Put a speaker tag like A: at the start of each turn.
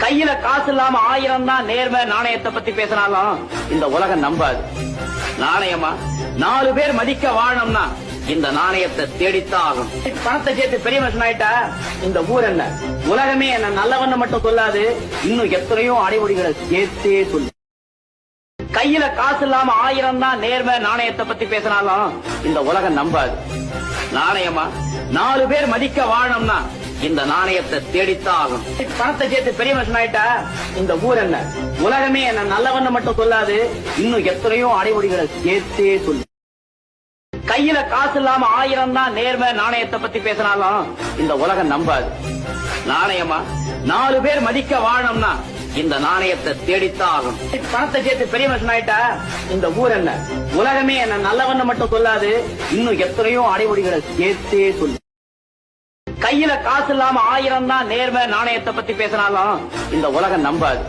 A: கையில காசு இல்லாம 1000 தான் நேர்மை நாணயத்தை பத்தி பேசினாலும் இந்த உலகம் நம்பாது. நாணயமா 4 பேர் மதிக்க வாழணும்னா இந்த நாணயத்தை தேடித்தான் ஆகும். பணத்தை சேர்த்து பெரிய மனுஷன் ஆயிட்டா இந்த ஊர் என்ன உலகமே என்ன நல்லவன்னு மட்டும் சொல்லாது, இன்னும் எத்தனையோ அடைமொழிகளை சேர்த்தே சொல்லு. கையில காசு இல்லாம 1000 தான் நேர்மை நாணயத்தை பத்தி பேசினாலும் இந்த உலகம் நம்பாது. நாணயமா 4 பேர் மதிக்க வாழணும்னா இந்த நாணயத்தை தேடித்தான் ஆகும். பணத்தை சேர்த்து பெரிய மனுஷன் ஆயிட்டா இந்த ஊர் என்ன உலகமே என்ன நல்லவன்னு மட்டும் சொல்லாது, இன்னும் எத்தனையோ அடைமொழிகளை சேர்த்தே சொல்லு. கையில காசு இல்லாம 1000 தான் நேர்மை நாணயத்தை பத்தி பேசினாலும் இந்த உலகம் நம்பாது. நாணயமா 4 பேர் மதிக்க வாழணும்னா இந்த நாணயத்தை தேடித்தான் ஆகும். பணத்தை சேர்த்து பெரிய மனுஷன் ஆயிட்டா இந்த ஊர் என்ன உலகமே என்ன நல்லவன்னு மட்டும் சொல்லாது, இன்னும் எத்தனையோ அடைமொழிகளை சேர்த்தே சொல்லு. கையில காசு இல்லாம 1000 தான் நேர்மை நாணயத்தை பத்தி பேசினாலும் இந்த உலகம் நம்பாது.